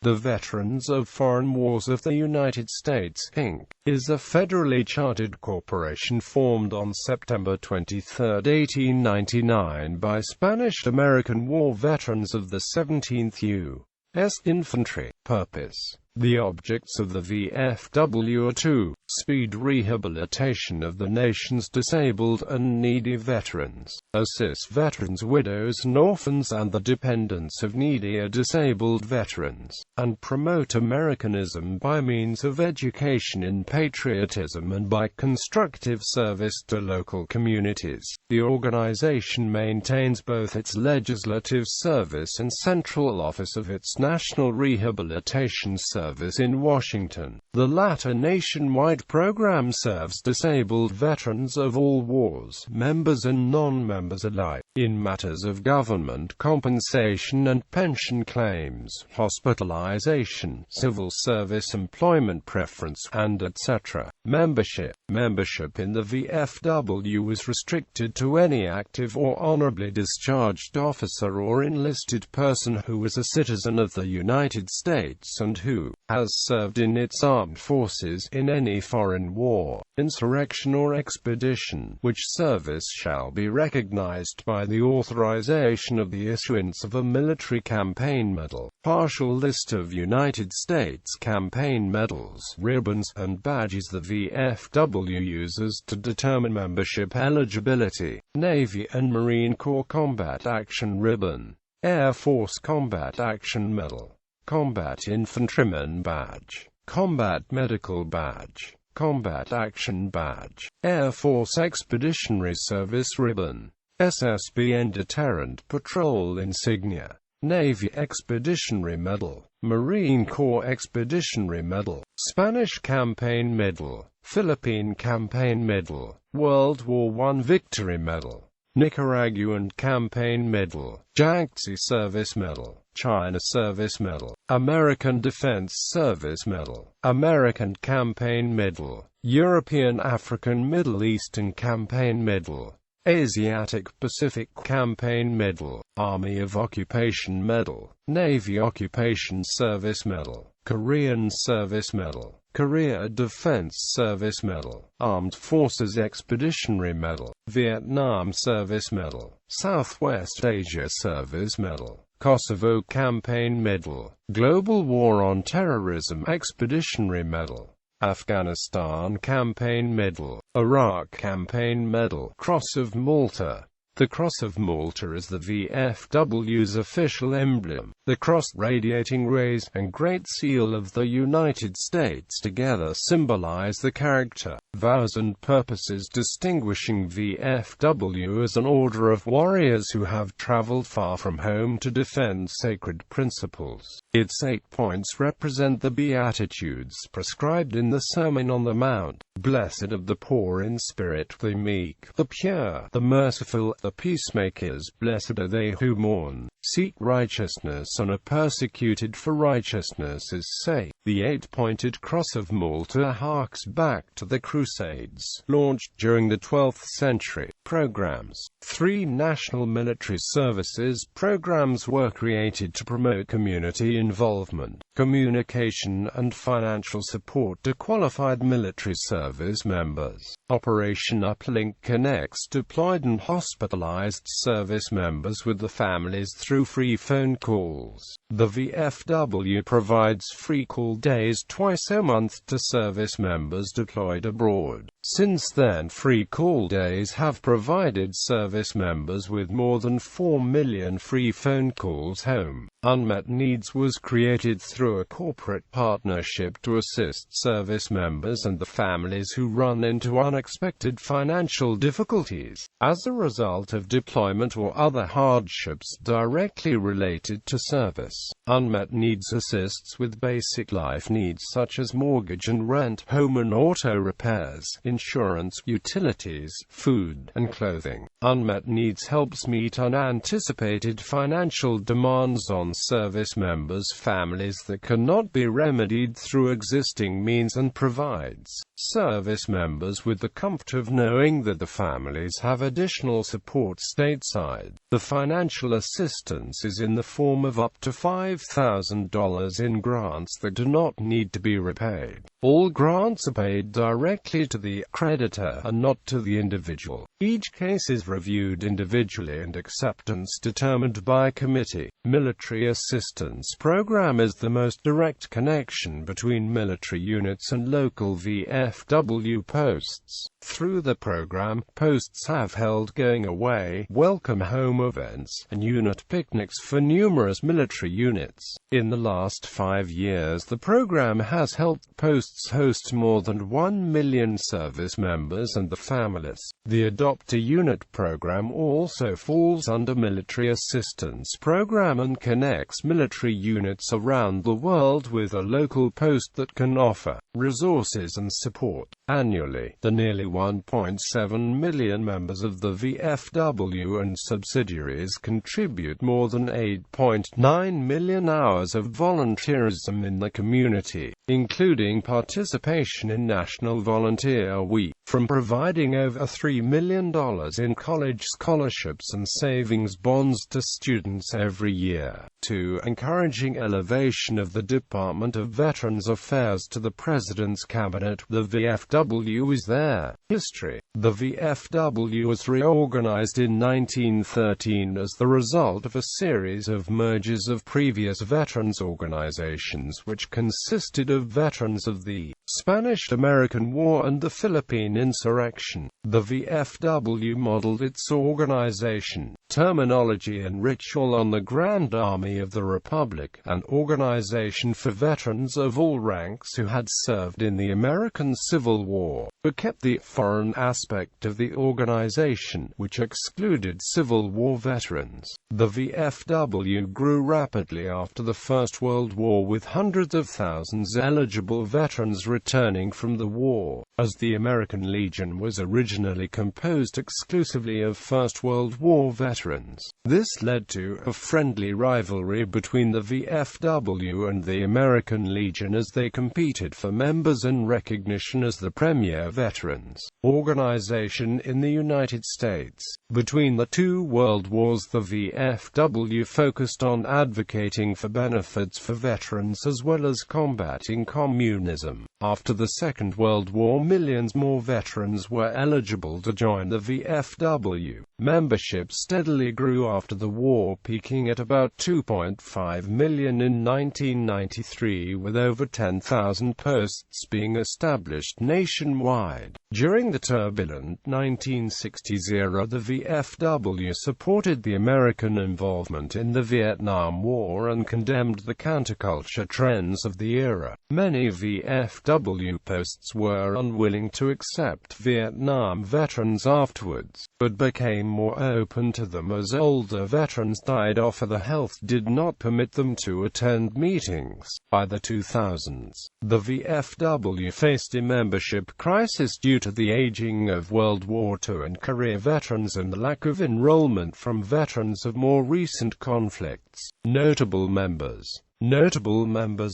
The Veterans of Foreign Wars of the United States, Inc., is a federally chartered corporation formed on September 23, 1899 by Spanish-American war veterans of the 17th U.S. Infantry. Purpose: the objects of the VFW are to speed rehabilitation of the nation's disabled and needy veterans, assist veterans' widows and orphans and the dependents of needy or disabled veterans, and promote Americanism by means of education in patriotism and by constructive service to local communities. The organization maintains both its legislative service and central office of its National Rehabilitation Service in Washington. The latter nationwide program serves disabled veterans of all wars, members and non-members alike, in matters of government compensation and pension claims, hospitalization, civil service employment preference, and etc. Membership in the VFW is restricted to any active or honorably discharged officer or enlisted person who is a citizen of the United States and who has served in its armed forces in any foreign war, insurrection or expedition, which service shall be recognized by the authorization of the issuance of a military campaign medal. Partial list of United States campaign medals, ribbons, and badges the VFW uses to determine membership eligibility. Navy and Marine Corps Combat Action Ribbon, Air Force Combat Action Medal, Combat Infantryman Badge, Combat Medical Badge, Combat Action Badge, Air Force Expeditionary Service Ribbon, SSBN Deterrent Patrol Insignia, Navy Expeditionary Medal, Marine Corps Expeditionary Medal, Spanish Campaign Medal, Philippine Campaign Medal, World War I Victory Medal, Nicaraguan Campaign Medal, Jiangxi Service Medal, China Service Medal, American Defense Service Medal, American Campaign Medal, European African Middle Eastern Campaign Medal, Asiatic Pacific Campaign Medal, Army of Occupation Medal, Navy Occupation Service Medal, Korean Service Medal, Korea Defense Service Medal, Armed Forces Expeditionary Medal, Vietnam Service Medal, Southwest Asia Service Medal, Kosovo Campaign Medal, Global War on Terrorism Expeditionary Medal, Afghanistan Campaign Medal, Iraq Campaign Medal, Cross of Malta. The Cross of Malta is the VFW's official emblem. The cross, radiating rays, and Great Seal of the United States together symbolize the character, vows and purposes distinguishing VFW as an order of warriors who have traveled far from home to defend sacred principles. Its 8 points represent the Beatitudes prescribed in the Sermon on the Mount. Blessed of the poor in spirit, the meek, the pure, the merciful, the peacemakers. Blessed are they who mourn, seek righteousness, and are persecuted for righteousness' sake. The 8-pointed Cross of Malta harks back to the Crusades, launched during the 12th century. Programs. 3 national military services programs were created to promote community involvement, communication, and financial support to qualified military service members. Operation Uplink connects deployed and hospitalized service members with the families through free phone calls. The VFW provides free call days twice a month to service members deployed abroad. Since then, free call days have provided service members with more than 4 million free phone calls home. Unmet Needs was created through a corporate partnership to assist service members and the families who run into unexpected financial difficulties as a result of deployment or other hardships directly related to service. Unmet Needs assists with basic life needs such as mortgage and rent, home and auto repairs, insurance, utilities, food, and clothing. Unmet Needs helps meet unanticipated financial demands on service members' families that cannot be remedied through existing means and provides service members with the comfort of knowing that the families have additional support stateside. The financial assistance is in the form of up to $5,000 in grants that do not need to be repaid. All grants are paid directly to the creditor and not to the individual. Each case is reviewed individually and acceptance determined by a committee. Military assistance program is the most direct connection between military units and local VFW posts. Through the program, posts have held going away, welcome home events, and unit picnics for numerous military units. In the last 5 years, the program has helped posts host more than 1 million service members and their families. The Adopt a Unit program also falls under Military Assistance Program and connects military units around the world with a local post that can offer resources and support. Annually, the nearly 1.7 million members of the VFW and subsidiaries contribute more than 8.9 million hours of volunteerism in the community, including participation in National Volunteer Week. From providing over $3 million in college scholarships and savings bonds to students every year, to encouraging elevation of the Department of Veterans Affairs to the President's Cabinet, the VFW is their history. The VFW was reorganized in 1913 as the result of a series of mergers of previous veterans organizations which consisted of veterans of the Spanish-American War and the Philippine Insurrection. The VFW modeled its organization, terminology and ritual on the Grand Army of the Republic, an organization for veterans of all ranks who had served in the American Civil War, but kept the foreign aspect of the organization, which excluded Civil War veterans. The VFW grew rapidly after the First World War, with hundreds of thousands eligible veterans returning from the war. As the American Legion was originally composed exclusively of First World War veterans, this led to a friendly rivalry between the VFW and the American Legion as they competed for members and recognition as the premier veterans organization in the United States. Between the two world wars, the VFW focused on advocating for benefits for veterans as well as combating communism. After the Second World War, millions more veterans were eligible to join the VFW. Membership steadily grew after the war, peaking at about 2.5 million in 1993, with over 10,000 posts being established nationwide. During the turbulent 1960s, the VFW supported the American involvement in the Vietnam War and condemned the counterculture trends of the era. Many VFW posts were unwilling to accept Vietnam veterans afterwards, but became more open to them as older veterans died off or the health did not permit them to attend meetings. By the 2000s, the VFW faced a membership crisis due to the aging of World War II and career veterans and the lack of enrollment from veterans of more recent conflicts. Notable members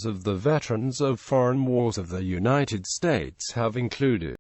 of the Veterans of Foreign Wars of the United States have included